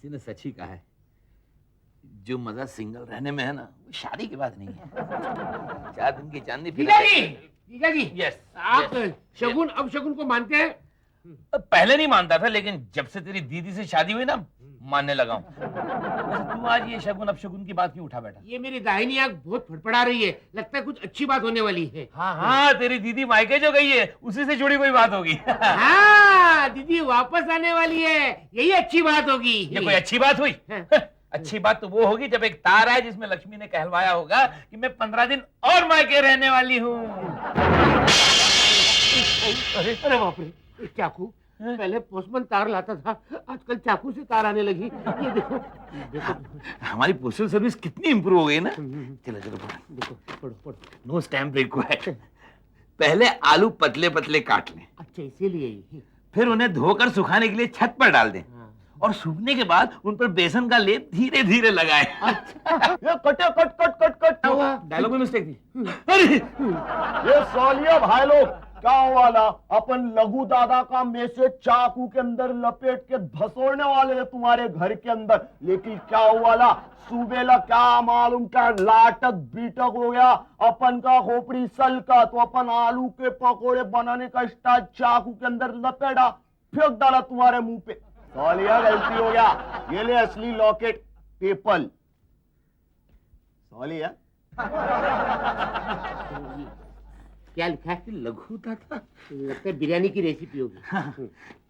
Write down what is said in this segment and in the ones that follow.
किसी ने सच ही कहा है, जो मजा सिंगल रहने में है ना, वो शादी के बाद नहीं है। 4 दिन की चांदनी फिर। जीजा जी, यस, आप शगुन अब शगुन को मानते हैं? पहले नहीं मानता था, लेकिन जब से तेरी दीदी से शादी हुई ना, मानने लगा हूँ। तू आज ये शगुन अब शगुन की बात क्यों उठा बैठा? ये मेरी दाहिनी आंख बहुत फड़फड़ा रही है, लगता है कुछ अच्छी बात होने वाली है। हाँ, तेरी दीदी मायके जो गई है, उसी से जुड़ी कोई बात होगी। हाँ, दीदी वापस आने वाली है, यही अच्छी बात होगी। ये कोई अच्छी बात हुई? अच्छी बात तो वो होगी जब एक तार है जिसमें लक्ष्मी ने कहलवाया होगा कि मैं 15 दिन और मायके रहने वाली हूँ। अरे बाप रे, चाकू। पहले पोस्टमैन तार लाता था, आजकल चाकू से तार आने लगी। ये देखो, देखो। हमारी पोस्टल सर्विस कितनी इंप्रूव हो गई ना। चलो चलो देखो, पढ़ो पढ़ो। No stamp required. पहले आलू पतले पतले काट लें, अच्छा इसीलिए। फिर उन्हें धोकर सुखाने के लिए छत पर डाल दें, और सूखने के बाद उन पर बेसन का लेप धीरे धीरे लगाएं। ये कटे cut cut cut cut dialogue में मिस्टेक थी। अरे ये सालिया भाई लोग, क्या हुआ ना, अपन लघु दादा का मैसेज चाकू के अंदर लपेट के धसोड़ने वाले थे तुम्हारे घर के अंदर, लेकिन क्या हुआ ना, सुबेला क्या मालूम क्या लाटक बीटक हो गया अपन का खोपड़ी सल का, तो अपन आलू के पकोड़े बनाने का स्टार्ट चाकू के अंदर लपेटा, फेंक डाला तुम्हारे मुंह पे। सालिया गलती हो गया, ये ले असली लॉकेट पेपल। सालिया क्या लिखा है? लघु दादा, लगता है बिरयानी की रेसिपी होगी।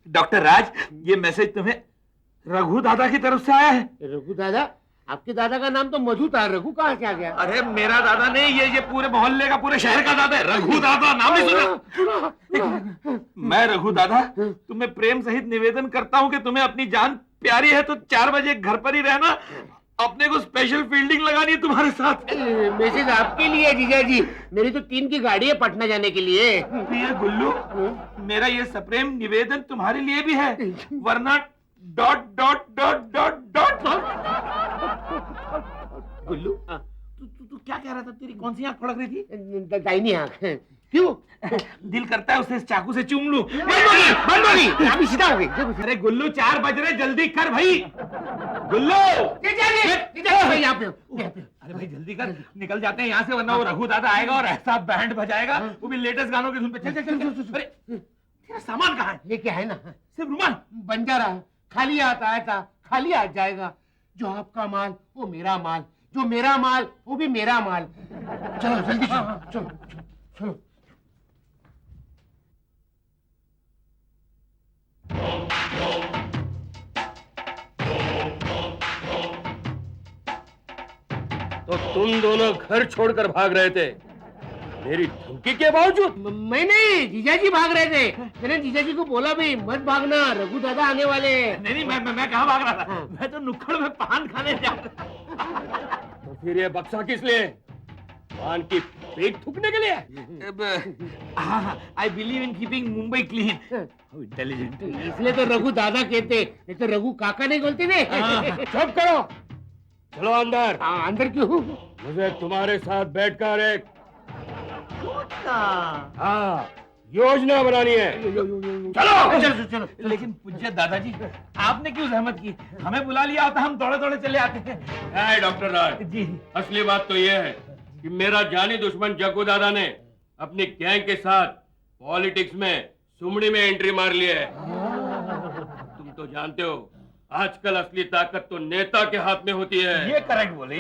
डॉक्टर राज, ये मैसेज तुम्हें रघु दादा की तरफ से आया है। रघु दादा? आपके दादा का नाम तो मधु था, रघु कहाँ से आ गया? अरे मेरा दादा नहीं, ये पूरे मोहल्ले का, पूरे शहर का दादा है। रघु दादा नाम ही सुना? मैं रघु दादा तुम्हें प्रेम सहित निवेदन करता हूँ कि तुम्हें अपनी जान प्यारी है तो 4 बजे घर पर ही रहना, अपने को स्पेशल फील्डिंग लगानी है तुम्हारे साथ। मैसेज आपके लिए जीजा जी, मेरी तो 3 की गाड़ी है पटना जाने के लिए। ये गुल्लू, मेरा ये सप्रेम निवेदन तुम्हारे लिए भी है, वरना ... गुल्लू, तू क्या कह रहा था? तेरी कौन सी आंख फड़क रही थी? दाहिनी आंख। क्यों? दिल करता है उसे चाकू से चूम लूं। बंद होगी, अभी सीधा हो गई। अरे गुल्लू, 4 बज रहे, जल्दी कर भाई। गुल्लू, यहाँ पे। अरे भाई जल्दी कर, निकल जाते हैं यहाँ से, वरना वो रघु दादा आएगा और ऐसा बैंड बजाएगा, वो भी लेटेस्ट गानों की धुन पे। चल चल चल। अरे तेरा सामान कहाँ है? लेके है ना, सिर्फ रुमाल बन जा रहा, खाली हाथ आया था, खाली हाथ जाएगा। जो आपका माल वो मेरा माल, जो मेरा माल वो भी मेरा माल। चलो जल्दी चलो चलो। तो तुम दोनों घर छोड़कर भाग रहे थे मेरी धमकी के बावजूद? मैं नहीं, जीजा जी भाग रहे थे। मैंने जीजा जी को बोला भी मत भागना, रघु दादा आने वाले। नहीं, मैं कहाँ भाग रहा था? मैं तो नुक्कड़ में पान खाने जा रहा। तो फिर ये बक्सा किस लिए? पान की पेट थूकने के लिए? I believe in keeping Mumbai clean. How intelligent. इसलिए तो रघु दादा कहते, नहीं तो रघु काका नहीं बोलते थे। चुप करो, चलो अंदर। अंदर क्यों? मुझे तुम्हारे साथ बैठकर एक योजना बनानी है। चलो चलो। लेकिन पूज्य दादाजी, आपने क्यों जहमत की? हमें बुला लिया होता, हम दौड़े दौड़े चले आते हैं। डॉक्टर राज जी, असली बात तो यह है कि मेरा जानी दुश्मन जग्गू दादा ने अपनी गैंग के साथ पॉलिटिक्स में सुमड़ी में एंट्री मार ली है। तुम तो जानते हो आजकल असली ताकत तो नेता के हाथ में होती है। ये करेक्ट बोले।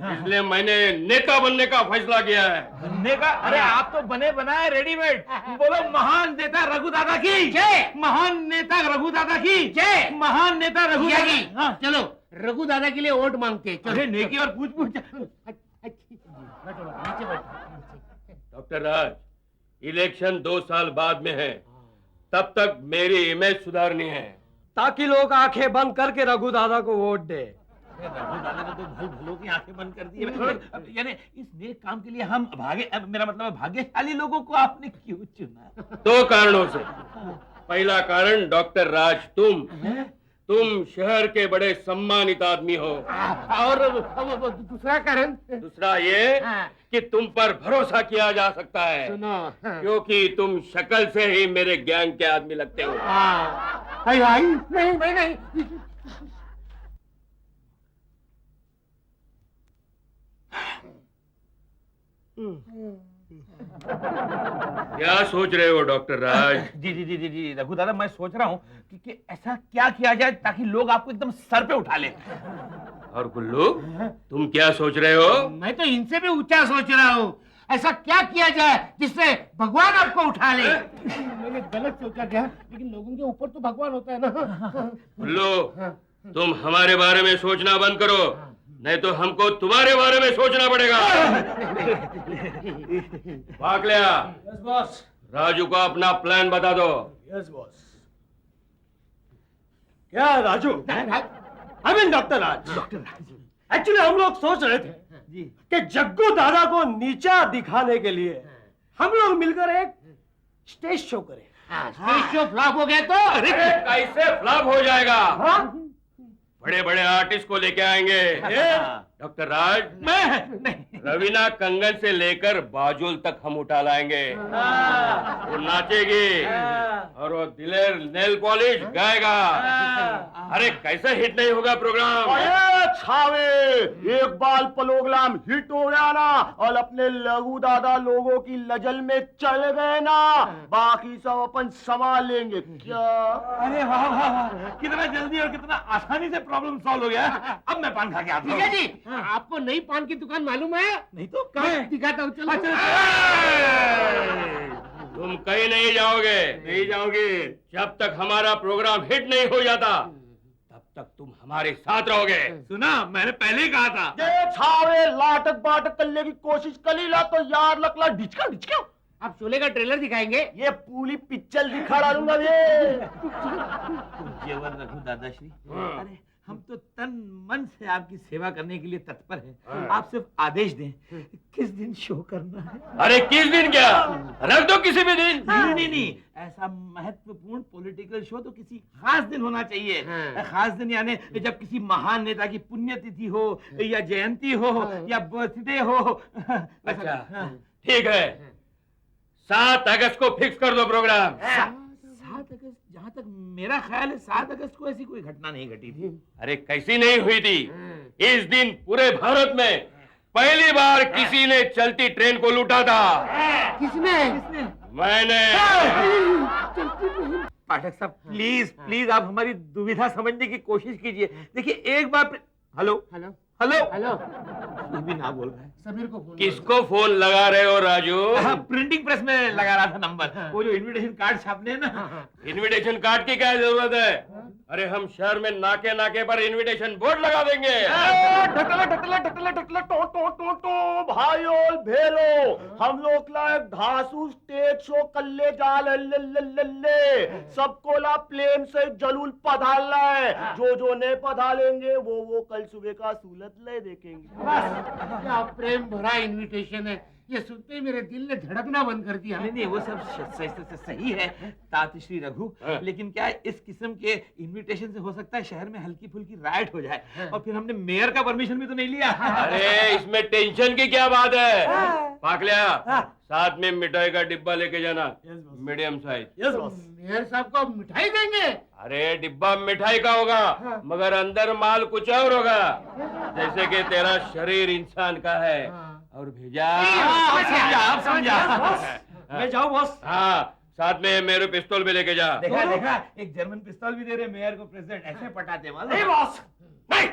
हाँ। इसलिए मैंने नेता बनने का फैसला किया है। बनने का? अरे आप तो बने बनाए रेडीमेड। बोलो महान नेता रघु दादा की जय, महान नेता रघु दादा की जय, महान नेता रघु दादा की। हाँ, चलो रघु दादा के लिए वोट मांगते। चलो नेकी और पूछ। डॉक्टर राज, इलेक्शन 2 साल बाद में है, तब तक मेरी इमेज सुधारनी है ताकि लोग आंखें बंद करके रघु दादा को वोट दे। रघु दादा ने तो भाई भलों की आंखें बंद कर दी है। यानी इस नेक काम के लिए हम मेरा मतलब भाग्यशाली लोगों को आपने क्यों चुना? 2 कारणों से। पहला कारण डॉक्टर राज, तुम शहर के बड़े सम्मानित आदमी हो, और दूसरा कारण? दूसरा ये कि तुम पर भरोसा किया जा सकता है। सुनो, क्योंकि तुम शक्ल से ही मेरे गैंग के आदमी लगते हो। नहीं। क्या सोच रहे हो डॉक्टर राज? जी रघु दादा, मैं सोच रहा हूँ कि ऐसा क्या किया जाए ताकि लोग आपको एकदम सर पे उठा लें। और गुल्लू, तुम क्या सोच रहे हो? मैं तो इनसे भी ऊंचा सोच रहा हूँ। ऐसा क्या किया जाए जिससे भगवान आपको उठा ले? मैंने गलत सोचा क्या? लेकिन लोगों के ऊपर तो भगवान होता है ना। गुल्लू, तुम हमारे बारे में सोचना बंद करो, नहीं तो हमको तुम्हारे बारे में सोचना पड़ेगा। पाकलिया, यस बॉस। राजू को अपना प्लान बता दो। Yes boss. क्या है Raju? I mean doctor Raj. Actually हम लोग सोच रहे थे कि जग्गू दादा को नीचा दिखाने के लिए हम लोग मिलकर एक स्टेज शो करें। स्टेज शो फ्लॉप हो गया तो? अरे कैसे फ्लॉप हो जाएगा? बड़े बड़े आर्टिस्ट को लेके आएंगे। डॉक्टर राज, मैं रवीना कंगन से लेकर बाजुल तक हम उठा लाएंगे। वो नाचेगी और वो दिलेर नेल पॉलिश गाएगा। अरे कैसे हिट नहीं होगा प्रोग्राम? अरे छावे, एक बार प्रोग्राम हिट हो गया ना और अपने लघु दादा लोगों की लजल में चल गए ना, बाकी सब अपन संभाल लेंगे। क्या? अरे वाह वाह वाह, कितना जल्दी और कितना आसानी से प्रॉब्लम सॉल्व हो गया। अब मैं पान खा के आता ठीक है हूँ। जी। आपको नई पान की दुकान मालूम है? नहीं तो कहाँ है? दिखाता हूँ, चलो। तुम कहीं नहीं जाओगे। नहीं जाओगे? जब तक हमारा प्रोग्राम हिट नहीं हो जाता तब तक तुम हमारे साथ रहोगे। सुना, मैंने पहले ही कहा था। ये छावे लाटक बाटक करने की कोशिश कर ला तो यार लकला ढिचका ढिचका। आप शोले का ट्रेलर दिखाएंगे? ये पूरी पिक्चर दिखा डालूंगा ये। जेवर रघु दादाश्री, अरे हम तो तन मन से आपकी सेवा करने के लिए तत्पर हैं। आप सिर्फ आदेश दें किस दिन शो करना है। अरे किस दिन क्या, रख दो किसी भी दिन। नहीं, ऐसा महत्वपूर्ण पॉलिटिकल शो तो किसी खास दिन होना चाहिए। खास दिन यानी जब किसी महान नेता की पुण्यतिथि हो या जयंती हो या बर्थडे हो। अच्छा ठीक है, 7 अगस्त को फिक्स कर दो प्रोग्राम। 7 अगस्त, जहाँ तक मेरा ख्याल है 7 अगस्त को ऐसी कोई घटना नहीं घटी थी। अरे कैसी नहीं हुई थी? इस दिन पूरे भारत में पहली बार किसी ने चलती ट्रेन को लूटा था। किसने? मैंने। पाठक साहब, प्लीज आप हमारी दुविधा समझने की कोशिश कीजिए। देखिए एक बार। हेलो हेलो हेलो हेलो, ये भी ना बोल रहा है। समीर को फोन। किसको फोन लगा रहे हो राजू? प्रिंटिंग प्रेस में लगा रहा था नंबर, वो जो इनविटेशन कार्ड छापने हैं ना। इनविटेशन कार्ड की क्या जरूरत है? अरे हम शहर में नाके नाके पर इनविटेशन बोर्ड लगा देंगे। ढकला टो भाइयों भेलो, हम लोग ला एक धासु स्टेज शो कर ले जा ले सबको ला प्लेन से जलूल पधार है। जो नहीं पधारेंगे वो कल सुबह का सूलत ले देखेंगे। क्या प्रेम भरा इनविटेशन है, ये सुनते ही मेरे दिल ने धड़कना बंद कर दिया। नहीं, वो सब सही है तात श्री रघु, लेकिन क्या है, इस किस्म के इनविटेशन से हो सकता है शहर में हल्की फुल्की राइट हो जाए, और फिर हमने मेयर का परमिशन भी तो नहीं लिया। अरे इसमें टेंशन की क्या बात है? पाकलिया, साथ में मिठाई का डिब्बा लेके जाना, medium size. Yes boss. Mayor साहब को मिठाई देंगे? अरे डिब्बा मिठाई का होगा मगर अंदर माल कुछ और होगा, जैसे कि तेरा शरीर इंसान का है और भेजा। आप समझा। मैं जाऊं बॉस? हाँ, साथ में मेरे पिस्तौल भी लेके जा। देखा एक जर्मन पिस्तौल भी दे रहे मेयर को प्रेसिडेंट, ऐसे पटाते मालूम। नहीं बॉस, नहीं।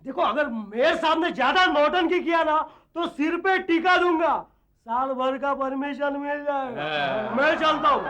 देखो अगर मेयर साहब ने ज्यादा नौटंकी किया ना तो सिर पे टीका दूंगा, साल भर का परमिशन मिल जाएगा। मैं चलता हूँ।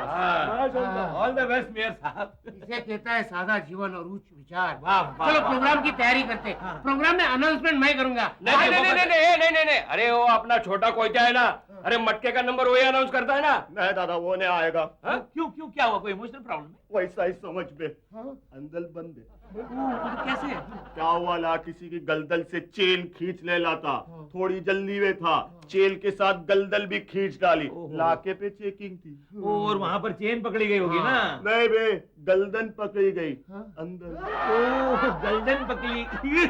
ऑल द बेस्ट मेयर साहब। इसे कहता है सादा जीवन और उच्च विचार। वाह, वाह, चलो वाह। प्रोग्राम की तैयारी करते हैं। प्रोग्राम में अनाउंसमेंट मैं करूंगा। नहीं, अरे वो अपना छोटा कोयता है ना, अरे मटके का नंबर वही अनाउंस करता है ना। नहीं दादा, वो नहीं आएगा। क्यों क्या हुआ, कोई इमोशनल प्रॉब्लम है? वैसा ही समझ में अंदर बंद है। कैसे? क्या हुआ ला, किसी की गलदल से चेन खींच ले लाता, थोड़ी जल्दी में था, चेन के साथ गलदल भी खींच डाली। लाके पे चेकिंग थी और वहाँ पर चेन पकड़ी गई होगी ना। नहीं बे, गलदन पकड़ी गई अंदर। ओह, गलदन पकड़ी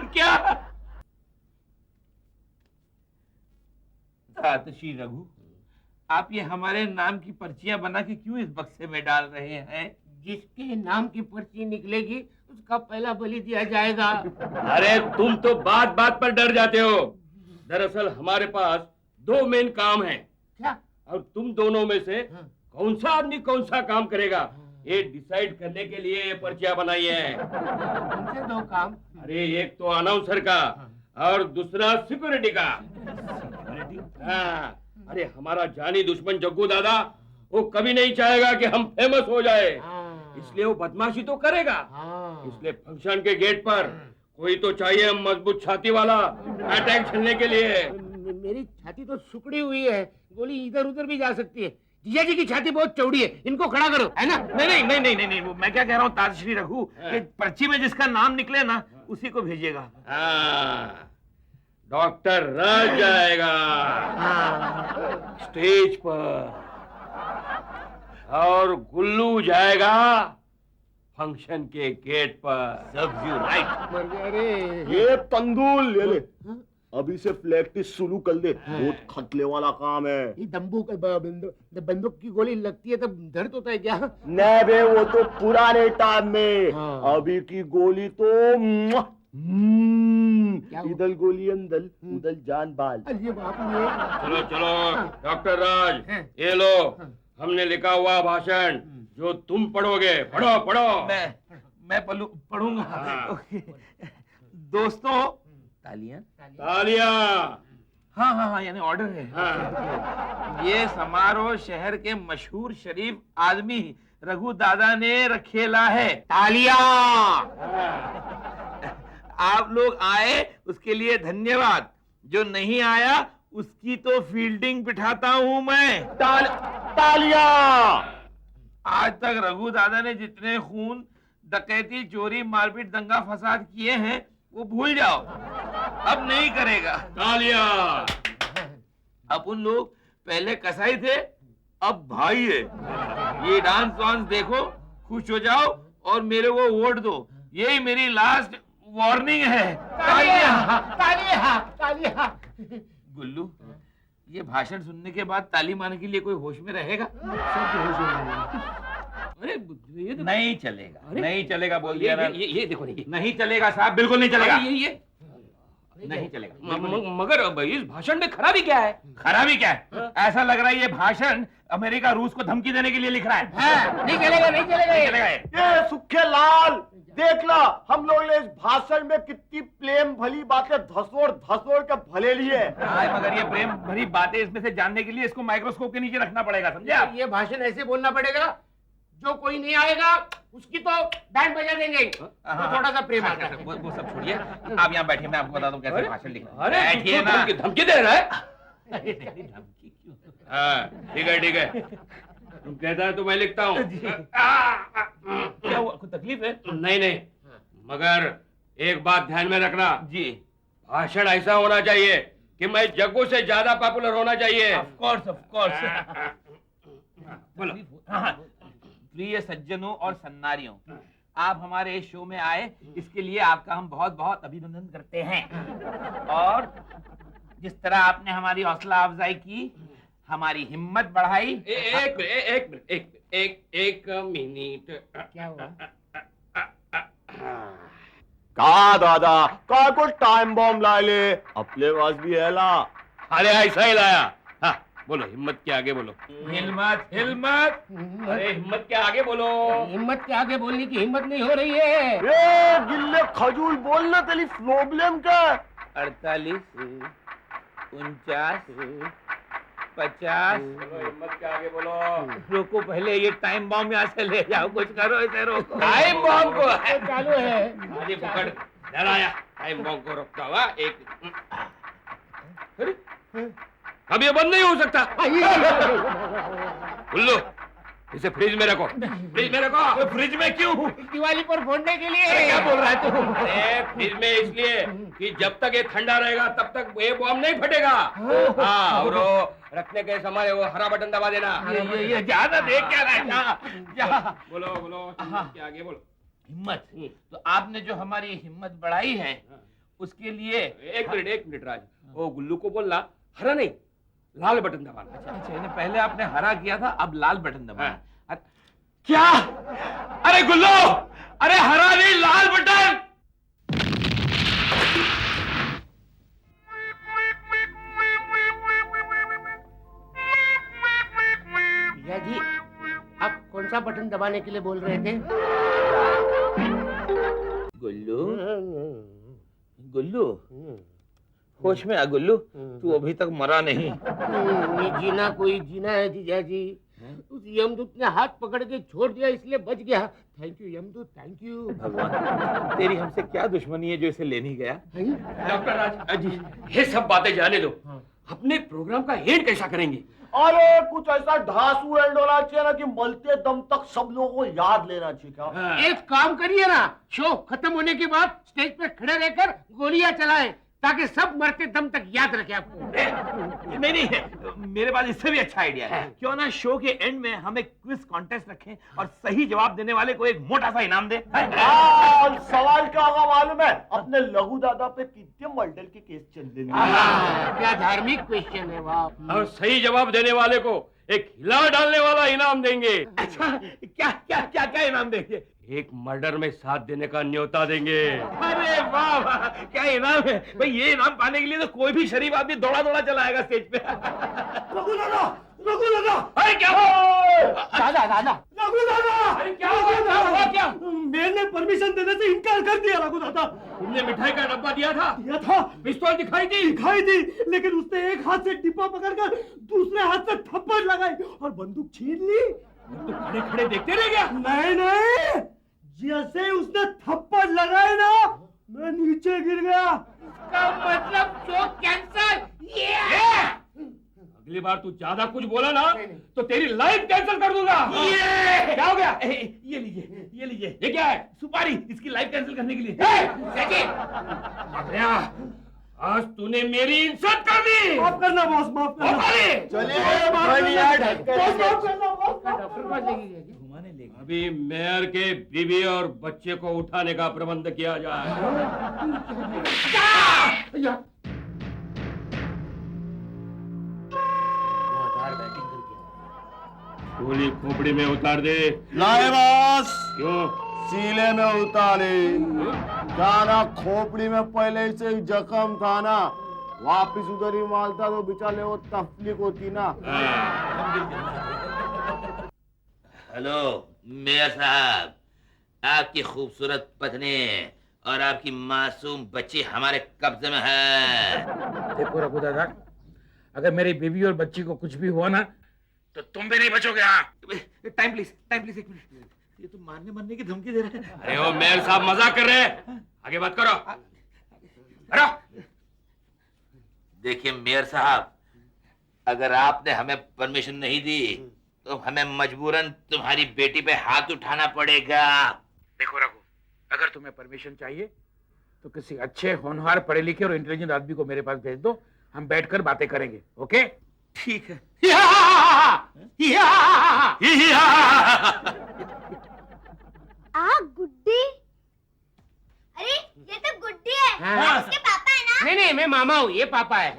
क्या? श्री रघु, आप ये हमारे नाम की पर्चियां बना के क्यों इस बक्से में डाल रहे हैं? जिसके नाम की पर्ची निकलेगी उसका पहला बलि दिया जाएगा। अरे तुम तो बात बात पर डर जाते हो। दरअसल हमारे पास दो मेन काम है क्या? और तुम दोनों में से कौन सा आदमी कौन सा काम करेगा ये डिसाइड करने के लिए ये पर्चियां बनाई है। कौन से दो काम? अरे एक तो अनाउंसर का और दूसरा सिक्योरिटी का। हाँ, अरे हमारा जानी दुश्मन जग्गू दादा वो कभी नहीं चाहेगा कि हम फेमस हो जाए, इसलिए वो बदमाशी तो करेगा। इसलिए फंक्शन के गेट पर कोई तो चाहिए मजबूत छाती वाला अटैक झेलने के लिए। मेरी छाती तो सुकड़ी हुई है, गोली इधर उधर भी जा सकती है। जीजा जी की छाती बहुत चौड़ी है, इनको खड़ा करो, है ना? नहीं, वो मैं क्या कह रहा हूँ ताजश्री रघु, कि पर्ची में जिसका नाम निकले ना उसी को भेजिएगा। हाँ, डॉक्टर राज जाएगा स्टेज पर और गुल्लू जाएगा फंक्शन के गेट पर। राइट। मर गया रे। ये तंदूल ले ले, अभी से प्रैक्टिस शुरू कर दे, बहुत खतले वाला काम है। ये बंदूक की गोली लगती है तब दर्द होता है क्या? नहीं बे, वो तो पुराने टाइम में, हाँ। अभी की गोली तो क्या हुआ? इधर गोली अंदर उधर जान बाल। अरे बाप रे। चलो चलो डॉक्टर राज, ये लो हमने लिखा हुआ भाषण जो तुम पढ़ोगे। पढ़ो पढ़ो। मैं पढ़ूंगा। ओके। दोस्तों, तालियां। तालियां। हाँ, यानी ऑर्डर है। हाँ। ये समारोह शहर के मशहूर शरीफ आदमी रघु दादा ने रखेला है। तालियां। आप लोग आए उसके लिए धन्यवाद, जो नहीं आया उसकी तो फील्डिंग बिठाता हूं मैं। तालियां। आज तक रघु दादा ने जितने खून, डकैती, चोरी, मारपीट, दंगा फसाद किए हैं वो भूल जाओ, अब नहीं करेगा। तालियां। अपन लोग पहले कसाई थे, अब भाई है। ये डांस वांस देखो, खुश हो जाओ और मेरे को वोट दो, यही मेरी लास्ट वार्निंग है। तालियां, तालियां, तालियां। गुल्लू, ये भाषण सुनने के बाद ताली मारने के लिए कोई होश में रहेगा? अरे ये तो नहीं चलेगा। नहीं चलेगा बोल दिया ना। ये देखो नहीं चलेगा साहब, बिल्कुल नहीं चलेगा। ये नहीं चलेगा। मगर इस भाषण में खराबी क्या है? खराबी क्या है? ऐसा लग रहा है ये भाषण अमेरिका रूस को धमकी देने के लिए लिख रहा है। नहीं चलेगा, नहीं चलेगा नहीं ये। चलेगा ये। ये सुखे लाल, देख ला हम लोग ने इस भाषण में कितनी प्रेम भली बातें धसोड़ धसोड़ के भले लिए। हाँ, मगर ये प्रेम भरी बातें इसमें से जानने के लिए इसको माइक्रोस्कोप के नीचे रखना पड़ेगा, समझे आप? ये भाषण ऐसे बोलना पड़ेगा, जो कोई नहीं आएगा उसकी तो बैंड बजा देंगे, तो थोड़ा सा प्रेम आता है। वो सब छोड़िए, आप यहाँ बैठिए, मैं आपको बता दूं कैसे भाषण लिखना है। अरे बैठिए ना। धमकी दे रहा है। धमकी क्यों? हाँ, ठीक है तुम कहता है तो मैं लिखता हूँ। क्या हुआ, कोई तकलीफ है? नहीं, मगर एक बात ध्यान में रखना जी। भाषण ऐसा होना चाहिए कि मैं जग्गू से ज्यादा पॉपुलर होना चाहिए। Of course. बोलो। प्रिय सज्जनों और सन्नारियों, आप हमारे इस शो में आए, इसके लिए आपका हम बहुत बहुत अभिनंदन करते हैं। और जिस तरह आपने हमारी हौसला अफजाई की, हमारी हिम्मत बढ़ाई। एक मिनट। क्या हुआ? का दादा का को टाइम बॉम्ब ला ले, अपने पास भी है ला। अरे ऐसा ही लाया। हाँ, बोलो हिम्मत के आगे बोलो। हिम्मत। अरे हिम्मत के आगे बोलो। हिम्मत के आगे बोलने की हिम्मत नहीं हो रही है। ए गिल्ले खजूल बोलना, तेरी प्रॉब्लम क्या? 48, 49, 50। बोलो हिम्मत के आगे बोलो। रोको, पहले ये टाइम बॉम्ब यहाँ से ले जाओ, कुछ करो इसे, रोको। टाइम बॉम्ब को चालू है। आगे पकड़, डराया। टाइम बॉम्ब को रोकता हुआ एक। अरे, अब ये बंद नहीं हो सकता। उल्लू, इसे फ्रिज में रखो। फ्रिज में क्यों? दिवाली पर फोड़ने के लिए। क्या बोल रहा है तू? अरे फ्रिज में इसलिए कि जब तक ये ठंडा रहेगा तब तक ये बॉम्ब नहीं फटेगा। हाँ, और वो रखने के समय वो हरा बटन दबा देना। ये ज्यादा देख क्या रहा है? जा। बोलो हिम्मत के आगे बोलो। हिम्मत। तो आपने जो हमारी हिम्मत बढ़ाई है उसके लिए एक मिनट राज, वो गुल्लू को बोलना हरा नहीं लाल बटन दबाना। अच्छा, इन्हें पहले आपने हरा किया था, अब लाल बटन दबाना। क्या? अरे गुल्लू, अरे हरा नहीं, लाल बटन। जिया जी, आप कौन सा बटन दबाने के लिए बोल रहे थे? गुल्लू, गुल्लू, होश में आ गुल्लू, तू अभी तक मरा नहीं। ये जीना कोई जीना है जीजा जी। उस यमदूत ने हाथ पकड़ के छोड़ दिया इसलिए बच गया। थैंक यू यमदूत, थैंक यू। भगवान, तेरी हमसे क्या दुश्मनी है जो इसे ले नहीं गया? डॉक्टर राज जी, ये सब बातें जाने दो। अपने प्रोग्राम का एंड कैसा करेंगे? अरे कुछ ऐसा ढांसू एंड होना चाहिए ना कि मरते दम तक सब लोगों को याद लेना चाहिए। क्या एक काम करिए ना, शो खत्म होने के बाद स्टेज पे खड़े रहकर गोलियां चलाएं ताकि सब मरते दम तक याद रखे आपको। नहीं, मेरे पास इससे भी अच्छा आइडिया है। क्यों ना शो के एंड में हम एक क्विज कॉन्टेस्ट रखें और सही जवाब देने वाले को एक मोटा सा इनाम दे। और सवाल क्या होगा मालूम है? अपने लघु दादा पे कितने मर्डर के केस चल रहे हैं। क्या धार्मिक क्वेश्चन है वाह। और सही जवाब देने वाले को एक हिला डालने वाला इनाम देंगे। अच्छा, क्या क्या क्या क्या इनाम देंगे? एक मर्डर में साथ देने का न्योता देंगे। अरे वाह वाह, क्या इनाम है भाई। ये इनाम पाने के लिए तो कोई भी शरीफ आदमी दौड़ा दौड़ा चला आएगा स्टेज पे। रघु दादा, रघु दादा, अरे क्या हुआ? दादा दादा, रघु दादा, अरे क्या हुआ? क्या? मेयर ने परमिशन देने से इनकार कर दिया। रघु दादा, तुमने मिठाई का डब्बा दिया था, पिस्तौल दिखाई दिखाई दी, लेकिन उसने एक हाथ से डिब्बा पकड़कर दूसरे हाथ से थप्पड़ लगाई और बंदूक छीन ली। तो खड़े खड़े देखते रह गया? नहीं, जैसे उसने थप्पड़ लगाए ना, मैं नीचे गिर गया। का मतलब शो कैंसल। अगली बार तू ज्यादा कुछ बोला ना तो तेरी लाइफ कैंसिल कर दूंगा। क्या हो गया? ये लीजिए, ये लीजिए। ये क्या है? सुपारी, इसकी लाइफ कैंसिल करने के लिए। अरे आज तूने मेरी इज्जत कर दी। माफ करना बॉस, माफ करना। चलिए बढ़िया ढक्कन बॉस, माफ करना बॉस। डॉक्टर के पास लेके गया। घुमाने ले गया। अभी मेयर के बीवी और बच्चे को उठाने का प्रबंध किया जाए। गोली खोपड़ी में उतार दे। लाए बॉस, क्यों? सीले में उतारे। जाना खोपड़ी में पहले से ही जख्म था ना, वापिस उधर ही मारता तो बेचारे वो तकलीफ होती ना। हेलो मेयर साहब, आपकी खूबसूरत पत्नी और आपकी मासूम बच्ची हमारे कब्जे में है। देखो रघु दादा, अगर मेरी बीवी और बच्ची को कुछ भी हुआ ना तो तुम भी नहीं बचोगे। टाइम प्लीज, एक मिनट। ये तो मारने मरने की धमकी दे रहे हैं। अरे वो मेयर साहब मजाक कर रहे हैं, आगे बात करो। करो। देखिए मेयर साहब, अगर आपने हमें परमिशन नहीं दी तो हमें मजबूरन तुम्हारी बेटी पे हाथ उठाना पड़ेगा। देखो रघु, अगर तुम्हें परमिशन चाहिए तो किसी अच्छे होनहार पढ़े लिखे और इंटेलिजेंट आदमी को मेरे पास भेज दो, हम बैठकर बातें करेंगे। ओके? ठीक है। गुड्डी। अरे ये तो गुड्डी है। हाँ। इसके पापा है ना? नहीं, मैं मामा हूँ, ये पापा है।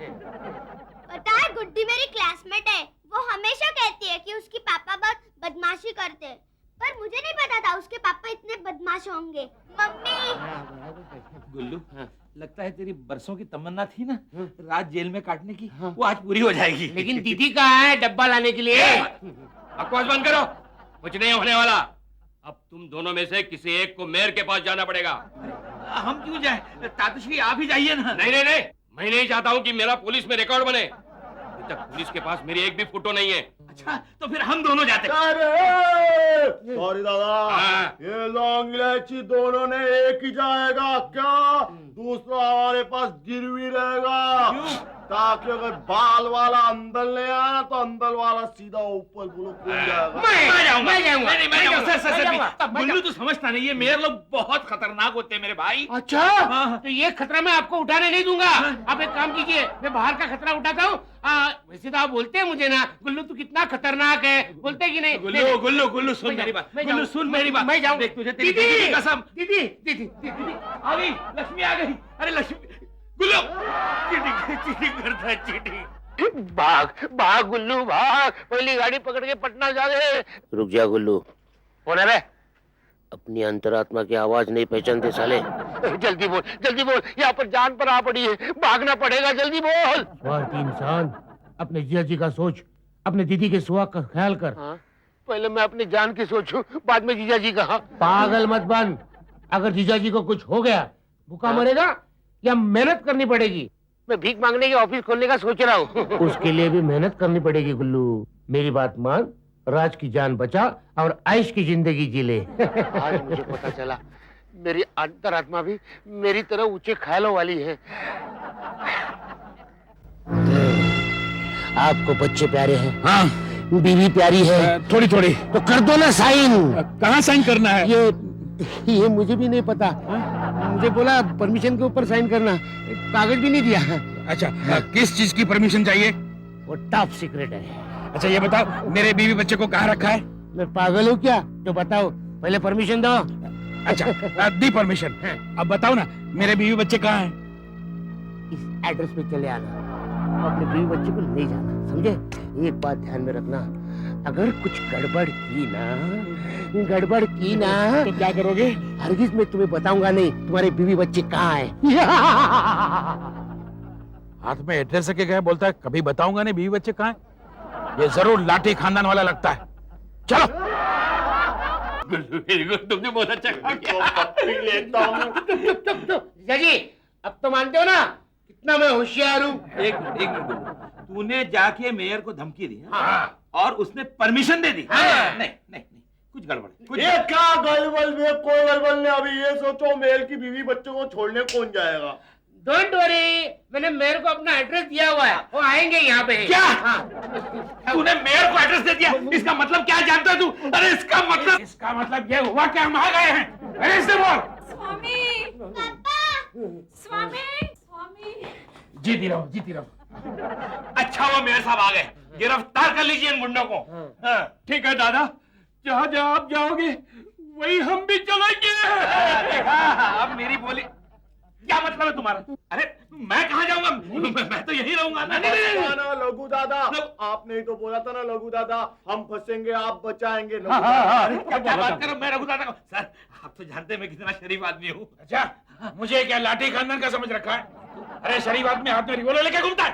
पता है गुड्डी मेरी क्लासमेट है। वो हमेशा कहती है कि उसके पापा बहुत बदमाशी करते हैं, पर मुझे नहीं पता था उसके पापा इतने बदमाश होंगे। मम्मी। गुल्लू, लगता है तेरी बरसों की तमन्ना थी ना रात जेल में काटने की, वो आज पूरी हो जाएगी। लेकिन दीदी कहाँ है डब्बा लाने के लिए? बकवास बंद करो, कुछ नहीं होने वाला। अब तुम दोनों में से किसी एक को मेयर के पास जाना पड़ेगा। हम क्यों जाए? तातुश्री आप ही जाइए ना। नहीं, मैं नहीं चाहता हूँ कि मेरा पुलिस में रिकॉर्ड बने। अभी तक पुलिस के पास मेरी एक भी फोटो नहीं है। अच्छा, तो फिर हम दोनों जाते। अरे सॉरी दादा, हाँ। ये लौंग इलायची दोनों ने एक ही जाएगा क्या? दूसरा हमारे पास गिरवी रहेगा, ताकि अगर बाल वाला अंदर ले आया तो अंदर वाला सीधा ऊपर बोलो कूद जाएगा। मैं जाऊंगा। मैं जाऊंगा। नहीं, मैं जाऊंगा। सर, गुल्लू तो समझता नहीं है, मेरे लोग बहुत खतरनाक होते हैं मेरे भाई। अच्छा, हाँ। तो ये खतरा मैं आपको उठाने नहीं दूंगा। आप एक काम कीजिए, मैं बाहर का खतरा उठाता हूँ। वैसे तो आप बोलते हैं मुझे ना, गुल्लू तू कितना खतरनाक है, बोलते कि नहीं? गुल्लू सुन मेरी बात। मैं गुल्लू सुन मेरी बात। मैं जाऊँ। देख, तुझे तेरी बेटी की कसम। दीदी आ गई, लक्ष्मी आ गई। अरे लक्ष्मी, गुल्लू चीटिंग करता है, चीटिंग। भाग गुल्लू भाग, पहली गाड़ी पकड़ के पटना जा रहे। रुक जा गुल्लू। कौन है बे? अपनी अंतरात्मा की आवाज नहीं पहचानते साले। जल्दी बोल, यहाँ पर जान पर आ पड़ी है, भागना पड़ेगा, जल्दी बोल। स्वार्थी इंसान, अपने जिया जी का सोच, अपने दीदी के सुहाग का ख्याल कर। पहले मैं अपनी जान की सोचूं, बाद में जीजा जी कहा। पागल मत बन। अगर जीजा जी को कुछ हो गया, भूखा मरेगा या मेहनत करनी पड़ेगी? मैं भीख मांगने के ऑफिस खोलने का सोच रहा हूँ। उसके लिए भी मेहनत करनी पड़ेगी गुल्लू। मेरी बात मान, राज की जान बचा और आइश की जिंदगी जी ले। आज मुझे पता चला मेरी अंतरात्मा भी मेरी तरह ऊंचे ख्यालों वाली है। आपको बच्चे प्यारे हैं? हाँ, बीवी प्यारी है? थोड़ी थोड़ी। तो कर दो ना साइन। कहाँ साइन करना है? ये मुझे भी नहीं पता। मुझे बोला परमिशन के ऊपर साइन करना, कागज भी नहीं दिया। अच्छा, किस चीज की परमिशन चाहिए? वो टॉप सीक्रेट है। अच्छा ये बताओ, मेरे बीवी बच्चे को कहाँ रखा है? मैं पागल हूँ क्या? तो बताओ, पहले परमिशन दो। अच्छा दी परमिशन। अब बताओ ना, मेरे बीवी बच्चे कहाँ हैं? इस एड्रेस पे चले आना, अपने बीवी बच्चे को ले जाना, समझे? एक बात ध्यान में रखना, अगर कुछ गड़बड़ की ना तो क्या करोगे? हरगिज मैं तुम्हें बताऊंगा नहीं तुम्हारे बीवी बच्चे कहाँ हैं। हाथ में एड्रेस के गए, बोलता है कभी बताऊंगा नहीं बीवी बच्चे कहाँ हैं। ये जरूर लाठी खानदान वाला लगता है। चलो। तुमने बहुत अच्छा काम जीजा जी, अब तो मानते हो ना कितना मैं होशियार हूँ? एक मिनट गुल्लू, तूने जाके मेयर को धमकी दी और उसने परमिशन दे दी? नहीं, कुछ गड़बड़ है, कुछ ये क्या गड़बड़ में? कोई गड़बड़ नहीं। अभी ये सोचो, मेल की बीवी बच्चों को छोड़ने कौन जाएगा? डोंट वरी, मैंने मेयर को अपना एड्रेस दिया हुआ है, वो आएंगे यहाँ पे। क्या? तूने मेयर को एड्रेस दे दिया? इसका मतलब क्या जानता है तू? अरे इसका मतलब ये हुआ कि हम आ गए हैं। अरे इससे बोल। स्वामी जीती रहो। अच्छा वो मेयर साहब आ गए, गिरफ्तार कर लीजिए इन गुंडों को। ठीक है दादा, जहाँ जहाँ आप जाओगे वही हम भी चलेंगे। अब मेरी बोली क्या मतलब है तुम्हारा? अरे मैं कहाँ जाऊंगा? मैं तो यही रहूंगा ना। ना लघु दादा, आपने ही तो बोला था ना लघु दादा, हम फंसेंगे आप बचाएंगे। क्या बात करो, मैं रघु दादा को। सर आप तो जानते हैं मैं कितना शरीफ आदमी हूँ। अच्छा, मुझे क्या लाठी खानदान का समझ रखा है? अरे शरीफ आदमी हाथ में रिवॉल्वर लेके घूमता है।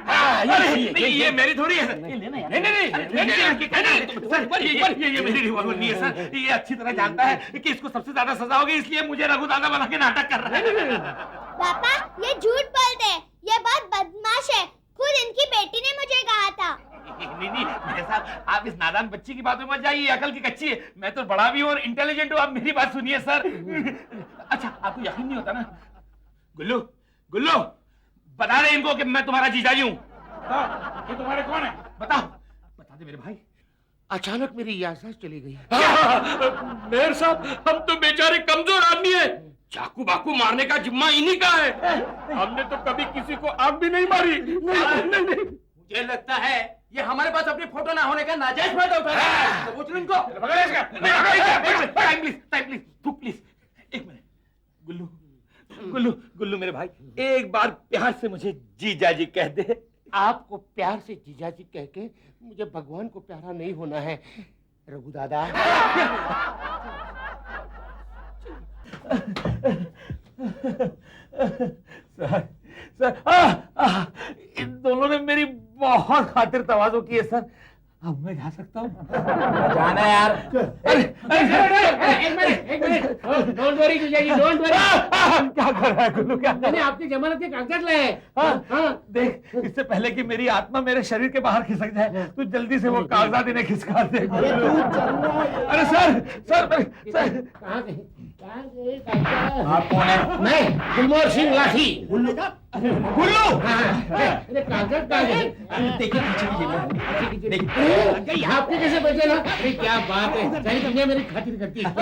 ये मेरी थोड़ी है। ये मेरी रिवॉल्वर नहीं है सर। ये अच्छी तरह जानता है कि इसको सबसे ज्यादा सजा होगी, इसलिए मुझे रघु दादा बना के नाटक कर रहा है। पापा ये झूठ बोलते हैं, ये बहुत बदमाश है, खुद इनकी बेटी ने मुझे कहा था। नहीं मेरे साथ आप इस नादान बच्ची की बात में मत जाइए, अकल की कच्ची है। मैं तो बड़ा भी हूँ और इंटेलिजेंट हूँ, आप मेरी बात सुनिए सर। अच्छा आपको यकीन नहीं होता ना? गुल्लू बता दे इनको कि मैं तुम्हारा जीजाजी हूँ। ये तुम्हारे कौन है? बता दे मेरे भाई। अचानक मेरी याददाश्त चली गई। मेयर साहब, हम तो बेचारे कमजोर आदमी हैं। चाकू बाकू मारने का जिम्मा इन्हीं का है। हमने तो कभी किसी को आग भी नहीं मारी। नहीं। मुझे लगता है ये हमारे पास अपनी फोटो ना होने का नाजायज फायदा उठा रहा है। तो पूछ लो इनको। टाइम प्लीज तू प्लीज एक मिनट। गुल्लू मेरे भाई, एक बार प्यार से मुझे जीजाजी कह दे। आपको प्यार से जीजाजी कह के मुझे भगवान को प्यारा नहीं होना है रघु दादा। सर इन दोनों ने मेरी बहुत खातिर तवाज़ो की है सर। अब मैं जा सकता हूँ? जाना यार। एक मिनट। डोंट वरी जीजाजी, डोंट वरी। क्या कर रहा है गुल्लू? क्या मैंने आपकी जमानत के कागजात लाए हैं। देख, इससे पहले कि मेरी आत्मा मेरे शरीर के बाहर खिसक जाए, तू जल्दी से वो कागजात इन्हें खिसका दे। अरे सर कहाँ गए? आप कौन है? मैं गुलमोहर सिंह लाठी। गुल्लू अरे कागजात कहाँ गए? देखिए पीछे आपके कैसे बचे ना? अरे क्या बात है, सारी दुनिया मेरी खातिर करती है।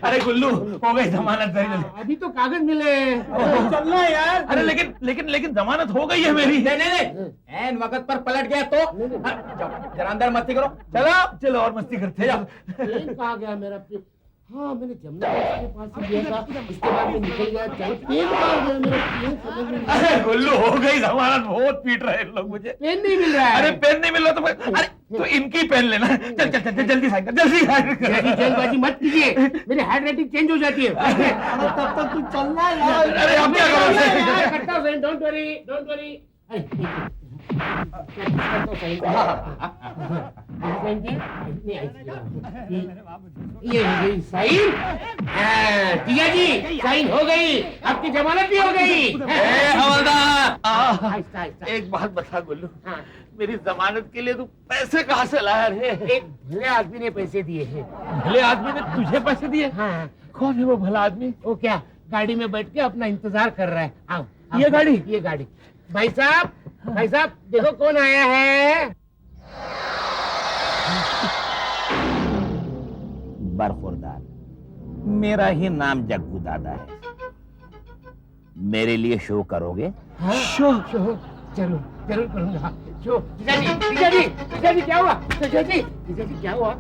अरे गुल्लू हो गई जमानत। अभी तो कागज मिले। चलना है यार। अरे लेकिन जमानत हो गई है मेरी। नहीं एन वक्त पर पलट गया तो जरा अंदर मस्ती करो। चलो और मस्ती करते जाओ। पेन कहाँ गया मेरा? हाँ मैंने जमुना के पास से लिया था, उसके बाद में निकल गया। पेन कहाँ गया मेरा? पेन समझ में नहीं। अरे गुल्लू हो गई जमानत, बहुत पीट रहे हैं लोग मुझे। पेन नहीं मिल रहा है। अरे पेन नहीं मिल रहा तो अरे तो इनकी पेन लेना। चल जल्दी साइन कर, जल्दी साइन कर। जल्दबाजी मत कीजिए, मेरी हैंड राइटिंग चेंज हो जाती है। तब तक तू चलना यार। अरे अब क्या करोगे? करता हूँ, डोंट वरी। ये साइन, टिया जी साइन हो गई, आपकी जमानत भी हो गई। हवलदार, आहिस्ता आहिस्ता। एक बात बता गुल्लू, हाँ, मेरी जमानत के लिए तू पैसे कहाँ से लाया रे? एक भले आदमी ने पैसे दिए हैं। भले आदमी ने तुझे पैसे दिए? हाँ, कौन है वो भला आदमी? वो क्या गाड़ी में बैठ के अपना इंतजार कर रहा है। आओ, आओ, ये गाड़ी? ये गाड़ी। भाई साहब देखो कौन आया है। बरखुरदार, मेरा ही नाम जग्गू दादा है। मेरे लिए शो करोगे? हाँ, शो जरूर जरूर करूंगा। शो जीजा जी क्या हुआ? जीजा जी क्या हुआ?